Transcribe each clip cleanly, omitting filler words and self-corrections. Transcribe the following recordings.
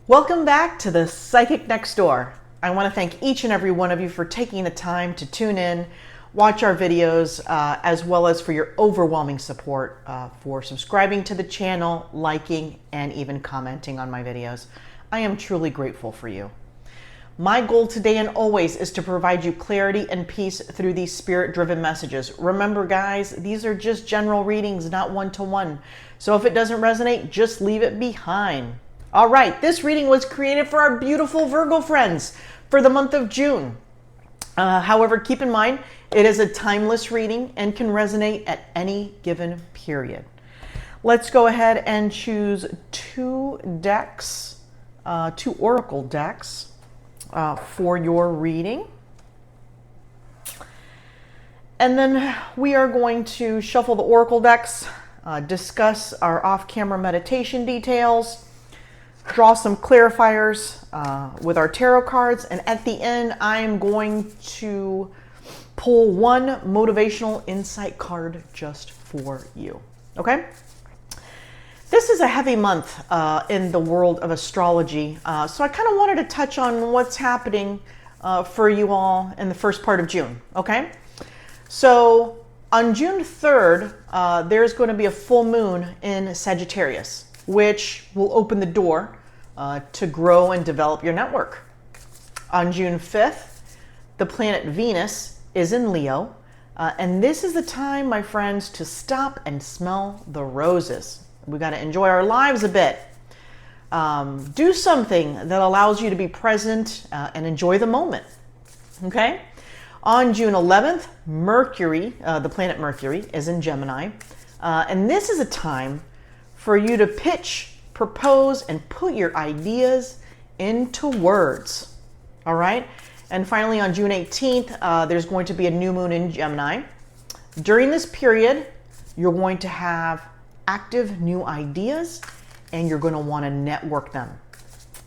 Welcome back to the Psychic Next Door. I want to thank each and every one of you for taking the time to tune in, watch our videos, as well as for your overwhelming support, for subscribing to the channel, liking, and even commenting on my videos. I am truly grateful for you. My goal today and always is to provide you clarity and peace through these spirit-driven messages. Remember, guys, these are just general readings, not one-to-one. So if it doesn't resonate, just leave it behind. All right, this reading was created for our beautiful Virgo friends for the month of June. However, keep in mind, it is a timeless reading and can resonate at any given period. Let's go ahead and choose two decks, two oracle decks for your reading. And then we are going to shuffle the oracle decks, discuss our off-camera meditation details, draw some clarifiers with our tarot cards, and at the end I'm going to pull one motivational insight card just for you. Okay? This is a heavy month in the world of astrology, so I kind of wanted to touch on what's happening for you all in the first part of June. Okay? So on June 3rd, there's going to be a full moon in Sagittarius, which will open the door to grow and develop your network. On June 5th, the planet Venus is in Leo, and this is the time, my friends, to stop and smell the roses. We got to enjoy our lives a bit. Do something that allows you to be present and enjoy the moment. Okay? On June 11th, Mercury, the planet Mercury, is in Gemini, and this is a time for you to pitch, propose, and put your ideas into words. All right? And finally, on June 18th, there's going to be a new moon in Gemini. During this period, you're going to have active new ideas, and you're going to want to network them.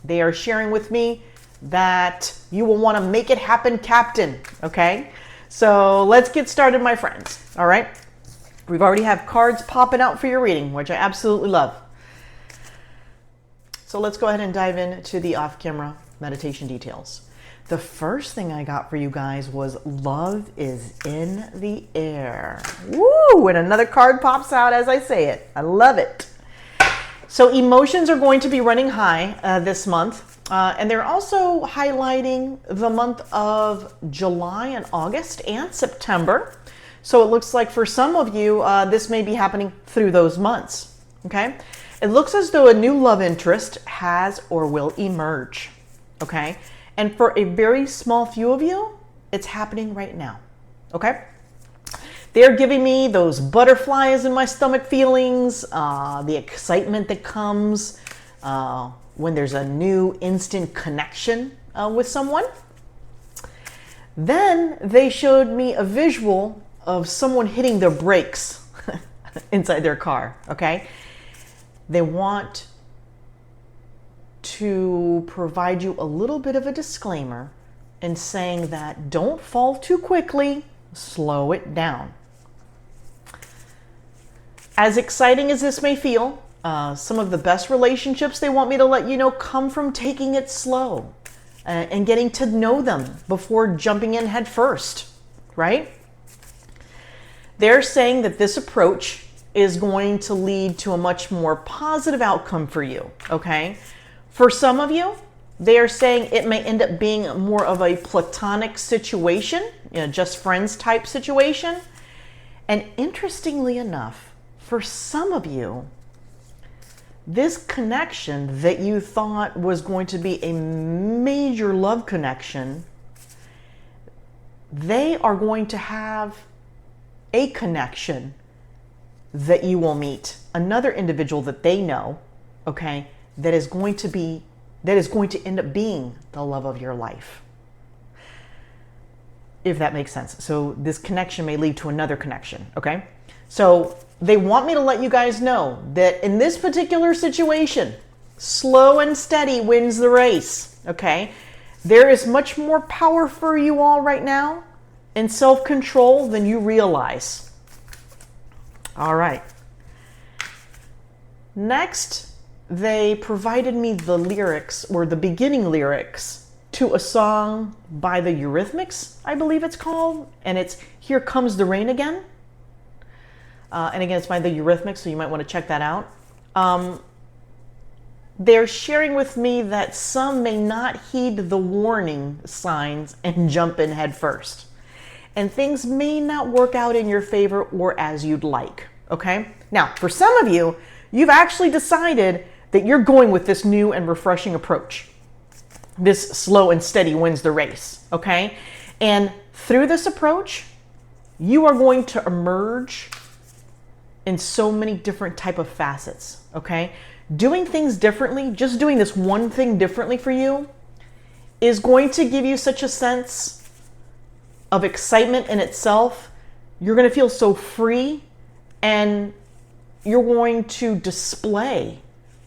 They are sharing with me that you will want to make it happen, Captain. Okay? So let's get started, my friends. All right? We've already have cards popping out for your reading, which I absolutely love. So let's go ahead and dive into the off-camera meditation details. The first thing I got for you guys was love is in the air. Woo! And another card pops out as I say it. I love it. So emotions are going to be running high this month. And they're also highlighting the month of July and August and September. So it looks like for some of you, this may be happening through those months, okay? It looks as though a new love interest has or will emerge, okay? And for a very small few of you, it's happening right now, okay? They're giving me those butterflies in my stomach feelings, the excitement that comes when there's a new instant connection with someone. Then they showed me a visual of someone hitting their brakes inside their car, okay? They want to provide you a little bit of a disclaimer in saying that don't fall too quickly, slow it down. As exciting as this may feel, some of the best relationships, they want me to let you know, come from taking it slow and getting to know them before jumping in head first, right? They're saying that this approach is going to lead to a much more positive outcome for you, okay? For some of you, they are saying it may end up being more of a platonic situation, just friends type situation. And interestingly enough, for some of you, this connection that you thought was going to be a major love connection, they are going to have a connection that you will meet, another individual that they know, okay, that is going to end up being the love of your life. If that makes sense. So this connection may lead to another connection, okay? So they want me to let you guys know that in this particular situation, slow and steady wins the race, okay? There is much more power for you all right now and self-control than you realize. All right. Next, they provided me the lyrics, or the beginning lyrics, to a song by the Eurythmics, I believe it's called, and it's Here Comes the Rain Again. And again, it's by the Eurythmics, so you might want to check that out. They're sharing with me that some may not heed the warning signs and jump in head first. And things may not work out in your favor or as you'd like, okay? Now, for some of you, you've actually decided that you're going with this new and refreshing approach. This slow and steady wins the race, okay? And through this approach, you are going to emerge in so many different type of facets, okay? Doing things differently, just doing this one thing differently for you is going to give you such a sense of excitement in itself. You're going to feel so free, and you're going to display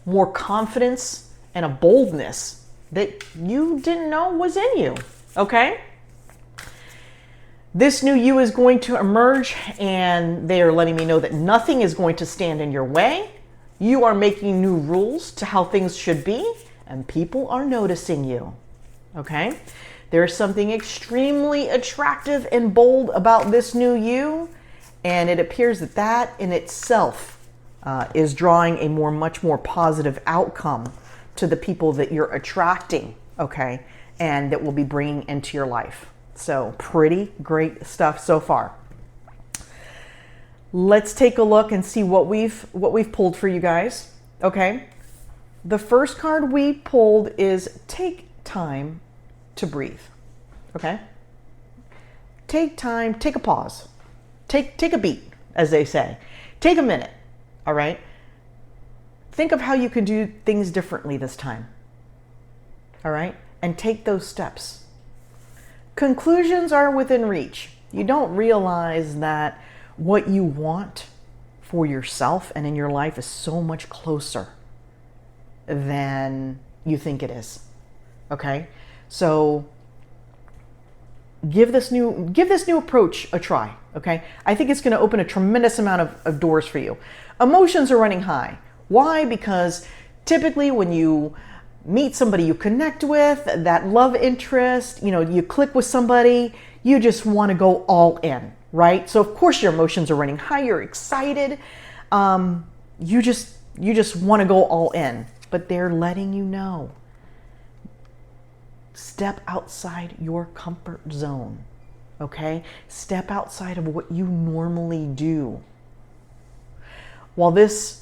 more confidence and a boldness that you didn't know was in you, okay? This new you is going to emerge, and they are letting me know that nothing is going to stand in your way. You are making new rules to how things should be, and people are noticing you, okay? There's something extremely attractive and bold about this new you, and it appears that that in itself is drawing a much more positive outcome to the people that you're attracting, okay, and that will be bringing into your life. So pretty great stuff so far. Let's take a look and see what we've pulled for you guys, okay? The first card we pulled is take time to breathe, okay? Take time, take a pause. Take a beat, as they say. Take a minute, all right? Think of how you can do things differently this time, all right? And take those steps. Conclusions are within reach. You don't realize that what you want for yourself and in your life is so much closer than you think it is, okay? So give this new approach a try, okay? I think it's going to open a tremendous amount of doors for you. Emotions are running high. Why? Because typically when you meet somebody you connect with, that love interest, you click with somebody, you just want to go all in, right? So of course your emotions are running high, you're excited. You just want to go all in, but they're letting you know. Step outside your comfort zone, okay? Step outside of what you normally do. While this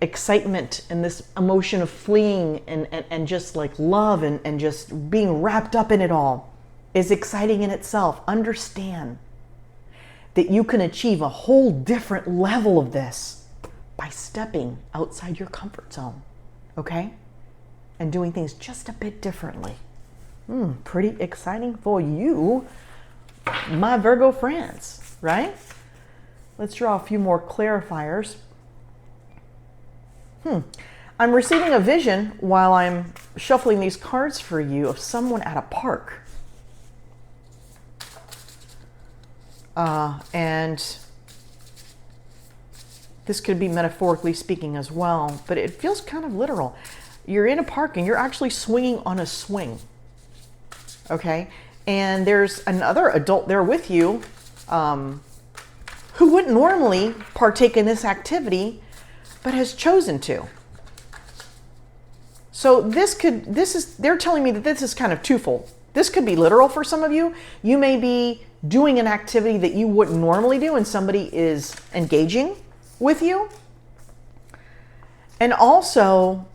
excitement and this emotion of fleeing and just like love and just being wrapped up in it all is exciting in itself, understand that you can achieve a whole different level of this by stepping outside your comfort zone, okay? And doing things just a bit differently. Pretty exciting for you, my Virgo friends, right? Let's draw a few more clarifiers. I'm receiving a vision while I'm shuffling these cards for you of someone at a park. And this could be metaphorically speaking as well, but it feels kind of literal. You're in a park and you're actually swinging on a swing. Okay, and there's another adult there with you who wouldn't normally partake in this activity, but has chosen to. So they're telling me that this is kind of twofold. This could be literal for some of you. You may be doing an activity that you wouldn't normally do and somebody is engaging with you. And also,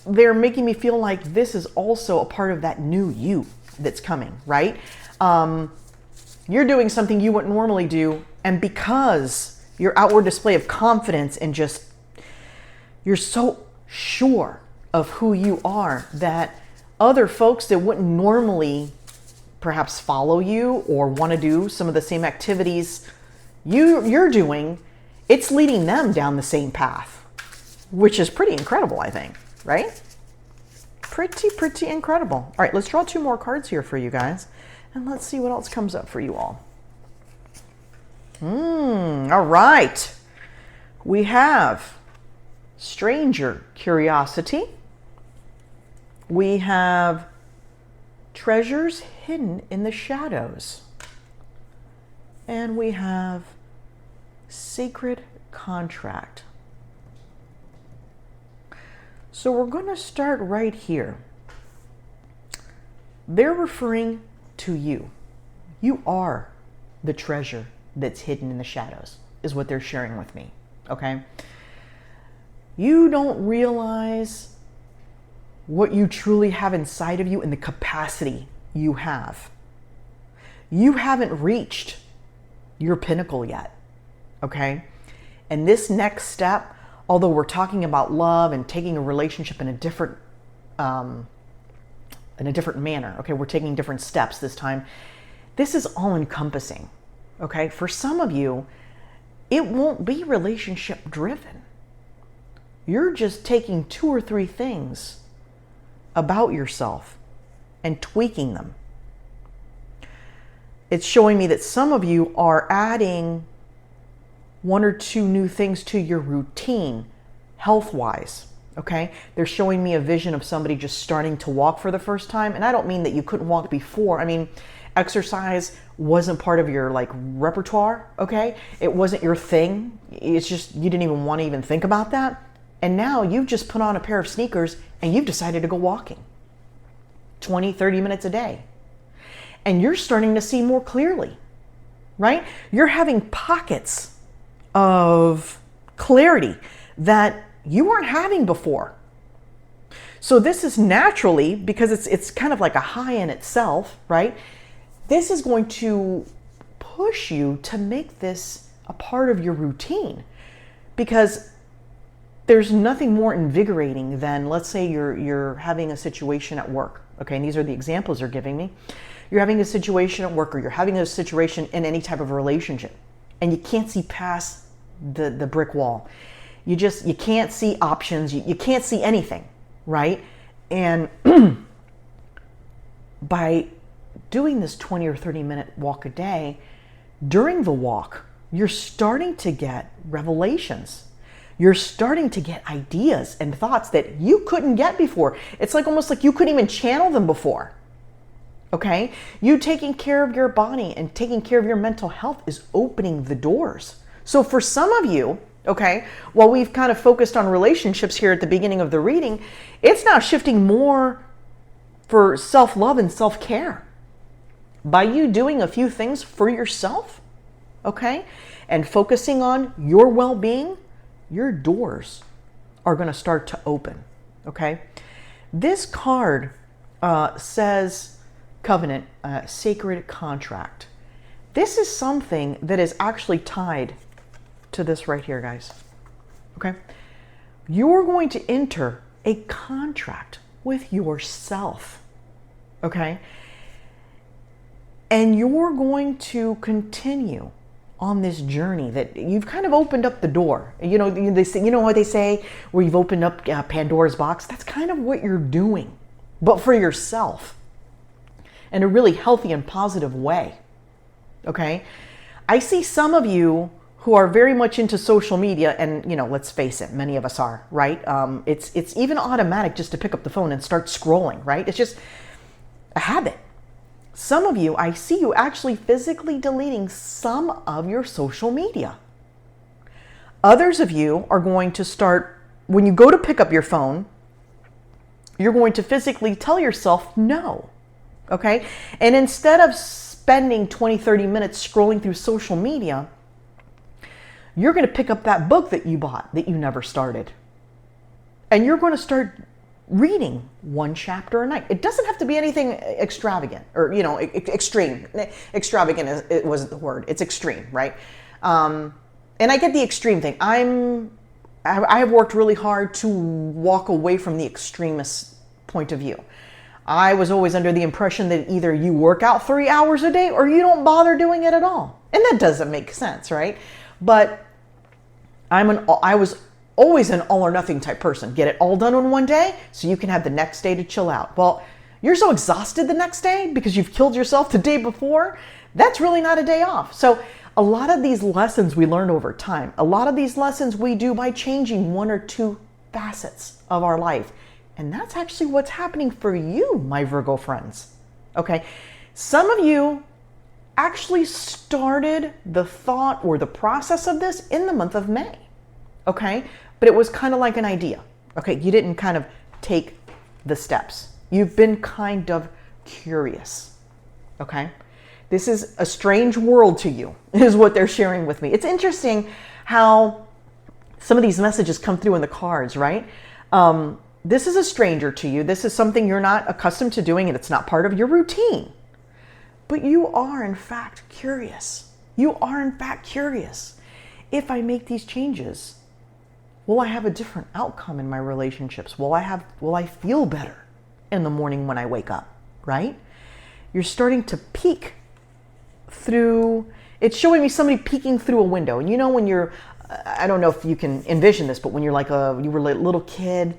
they're making me feel like this is also a part of that new you that's coming, right? You're doing something you wouldn't normally do, and because your outward display of confidence and just, you're so sure of who you are that other folks that wouldn't normally perhaps follow you or want to do some of the same activities you're doing, it's leading them down the same path, which is pretty incredible, I think. Right? Pretty incredible. All right, let's draw two more cards here for you guys, and let's see what else comes up for you all. All right. We have stranger curiosity. We have treasures hidden in the shadows. And we have sacred contract. So we're going to start right here. They're referring to you. You are the treasure that's hidden in the shadows, is what they're sharing with me, okay? You don't realize what you truly have inside of you and the capacity you have. You haven't reached your pinnacle yet, okay? And this next step, although we're talking about love and taking a relationship in a different manner, okay? We're taking different steps this time. This is all encompassing, okay? For some of you, it won't be relationship driven. You're just taking 2 or 3 things about yourself and tweaking them. It's showing me that some of you are adding 1 or 2 new things to your routine, health-wise, okay? They're showing me a vision of somebody just starting to walk for the first time. And I don't mean that you couldn't walk before. I mean, exercise wasn't part of your repertoire, okay? It wasn't your thing. It's just, you didn't even want to even think about that. And now you've just put on a pair of sneakers and you've decided to go walking 20, 30 minutes a day. And you're starting to see more clearly, right? You're having pockets of clarity that you weren't having before. So this is naturally, because it's kind of like a high in itself, right? This is going to push you to make this a part of your routine, because there's nothing more invigorating than, let's say you're having a situation at work, okay? And these are the examples they're giving me. You're having a situation at work, or you're having a situation in any type of relationship, and you can't see past the brick wall. You can't see options. You can't see anything, right? And by doing this 20 or 30 minute walk a day, during the walk, you're starting to get revelations. You're starting to get ideas and thoughts that you couldn't get before. It's almost like you couldn't even channel them before. Okay? You taking care of your body and taking care of your mental health is opening the doors. So for some of you, okay, while we've kind of focused on relationships here at the beginning of the reading, it's now shifting more for self-love and self-care. By you doing a few things for yourself, okay, and focusing on your well-being, your doors are going to start to open, okay? This card says covenant, sacred contract. This is something that is actually tied to this right here, guys, okay? You're going to enter a contract with yourself, okay? And you're going to continue on this journey that you've kind of opened up the door. You know, they say, you know what they say, where you've opened up Pandora's box? That's kind of what you're doing, but for yourself in a really healthy and positive way, okay? I see some of you who are very much into social media, and, you know, let's face it, many of us are, right? It's even automatic just to pick up the phone and start scrolling, right? It's just a habit. Some of you, I see you actually physically deleting some of your social media. Others of you are going to start, when you go to pick up your phone, you're going to physically tell yourself no, okay? And instead of spending 20, 30 minutes scrolling through social media, you're going to pick up that book that you bought that you never started. And you're going to start reading 1 chapter a night. It doesn't have to be anything extravagant or, you know, extreme. Extravagant it wasn't the word. It's extreme, right? And I get the extreme thing. I have worked really hard to walk away from the extremist point of view. I was always under the impression that either you work out 3 hours a day or you don't bother doing it at all. And that doesn't make sense, right? But I was always an all or nothing type person. Get it all done in one day so you can have the next day to chill out. Well, you're so exhausted the next day because you've killed yourself the day before. That's really not a day off. So A lot of these lessons we learn over time. A lot of these lessons we do by changing one or two facets of our life. And that's actually what's happening for you, my Virgo friends. Okay? Some of you actually started the thought or the process of this in the month of May. Okay? But it was kind of like an idea. Okay? You didn't kind of take the steps. You've been kind of curious. Okay? This is a strange world to you, is what they're sharing with me. It's interesting how some of these messages come through in the cards, right? This is a stranger to you. This is something you're not accustomed to doing, and it's not part of your routine. But you are, in fact, curious. You are, in fact, curious. If I make these changes, will I have a different outcome in my relationships? Will I feel better in the morning when I wake up, right? You're starting to peek through, it's showing me somebody peeking through a window. And you know when you're, I don't know if you can envision this, but when you're like you were a little kid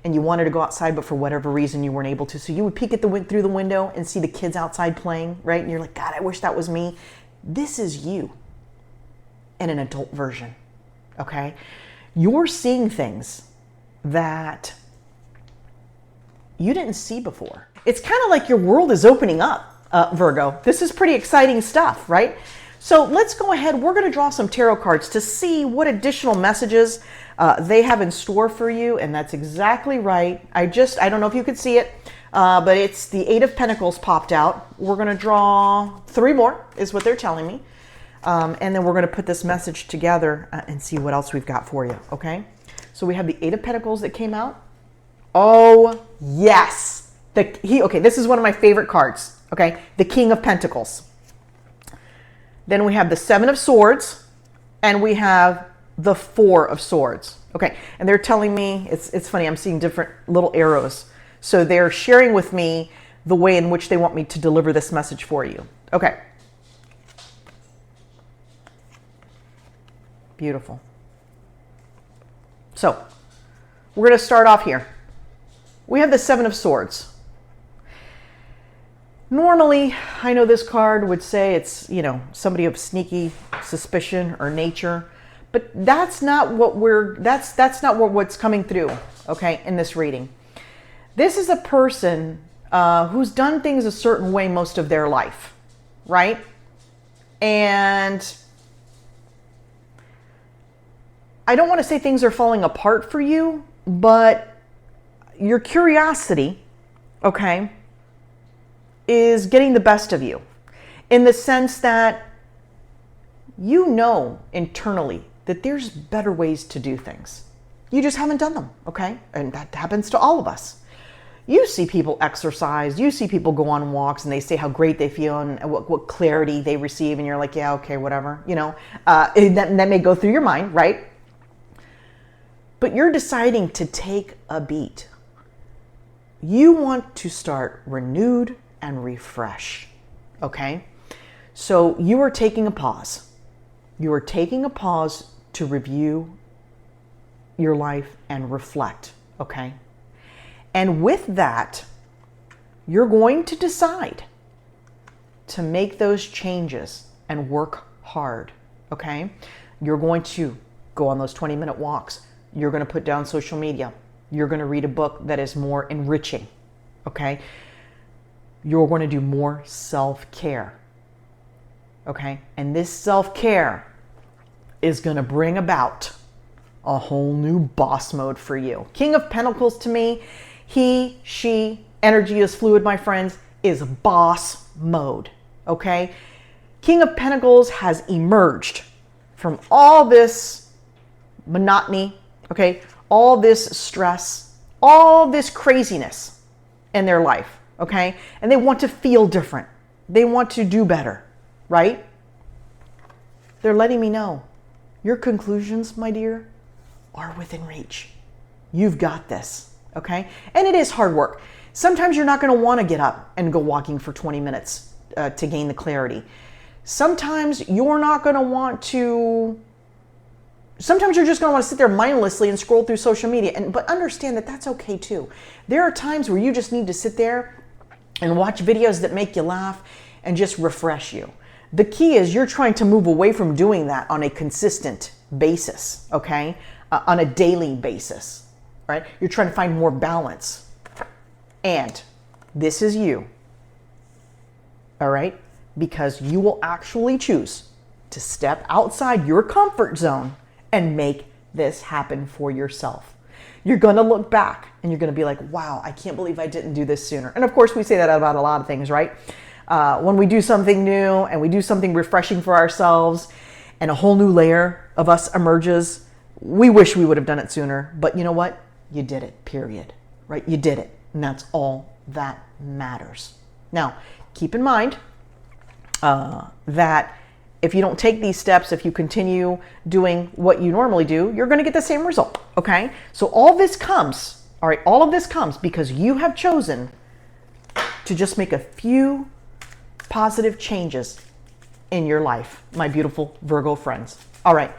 and you wanted to go outside, but for whatever reason you weren't able to. So you would peek at through the window and see the kids outside playing, right? And you're like, God, I wish that was me. This is you in an adult version, okay? You're seeing things that you didn't see before. It's kind of like your world is opening up. Virgo. This is pretty exciting stuff, right? So let's go ahead. We're going to draw some tarot cards to see what additional messages they have in store for you. And that's exactly right. I don't know if you could see it, but it's the Eight of Pentacles popped out. We're going to draw 3 more is what they're telling me. And then we're going to put this message together and see what else we've got for you. Okay. So we have the Eight of Pentacles that came out. Oh, yes. Okay. This is one of my favorite cards. Okay, the King of Pentacles. Then we have the Seven of Swords, and we have the Four of Swords. Okay, and they're telling me, it's funny, I'm seeing different little arrows. So they're sharing with me the way in which they want me to deliver this message for you. Okay. Beautiful. So, we're going to start off here. We have the Seven of Swords. Normally, I know this card would say it's, somebody of sneaky suspicion or nature, but that's not what that's not what's coming through, okay, in this reading. This is a person who's done things a certain way most of their life, right? And I don't want to say things are falling apart for you, but your curiosity, okay, is getting the best of you in the sense that you know internally that there's better ways to do things. You just haven't done them, okay? And that happens to all of us. You see people exercise, you see people go on walks and they say how great they feel and what clarity they receive, and you're like, yeah, okay, whatever, that may go through your mind, right? But you're deciding to take a beat. You want to start renewed and refresh, okay? So you are taking a pause. You are taking a pause to review your life and reflect, okay? And with that, you're going to decide to make those changes and work hard, okay? You're going to go on those 20-minute walks. You're going to put down social media. You're going to read a book that is more enriching, okay? You're going to do more self-care, okay? And this self-care is going to bring about a whole new boss mode for you. King of Pentacles to me, he, she, energy is fluid, my friends, is boss mode, okay? King of Pentacles has emerged from all this monotony, okay? All this stress, all this craziness in their life. Okay? And they want to feel different. They want to do better, right? They're letting me know your conclusions, my dear, are within reach. You've got this, okay? And it is hard work. Sometimes you're not going to want to get up and go walking for 20 minutes to gain the clarity. Sometimes you're not going to want to... Sometimes you're just going to want to sit there mindlessly and scroll through social media. But understand that that's okay too. There are times where you just need to sit there and watch videos that make you laugh and just refresh you. The key is you're trying to move away from doing that on a consistent basis, okay? On a daily basis, right? You're trying to find more balance. And this is you, all right? Because you will actually choose to step outside your comfort zone and make this happen for yourself. You're going to look back and you're going to be like, wow, I can't believe I didn't do this sooner. And of course, we say that about a lot of things, right? When we do something new and we do something refreshing for ourselves and a whole new layer of us emerges, we wish we would have done it sooner. But you know what? You did it, period, right? You did it. And that's all that matters. Now, keep in mind that if you don't take these steps, if you continue doing what you normally do, you're going to get the same result, okay? So all this comes, all right, all of this comes because you have chosen to just make a few positive changes in your life, my beautiful Virgo friends. All right,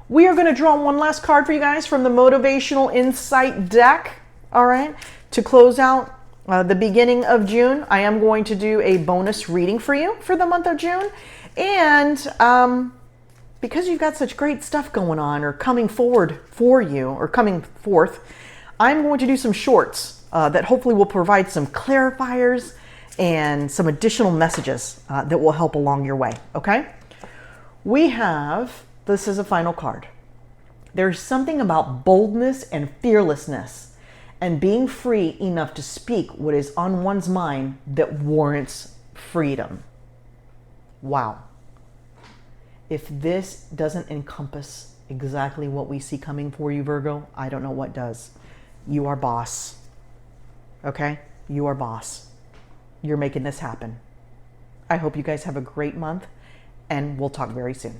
we are going to draw one last card for you guys from the Motivational Insight deck, all right? To close out the beginning of June, I am going to do a bonus reading for you for the month of June. And because you've got such great stuff going on or coming forward for you or coming forth, I'm going to do some shorts that hopefully will provide some clarifiers and some additional messages that will help along your way, okay? We have, this is a final card. There's something about boldness and fearlessness and being free enough to speak what is on one's mind that warrants freedom. Wow. If this doesn't encompass exactly what we see coming for you, Virgo, I don't know what does. You are boss. Okay? You are boss. You're making this happen. I hope you guys have a great month, and we'll talk very soon.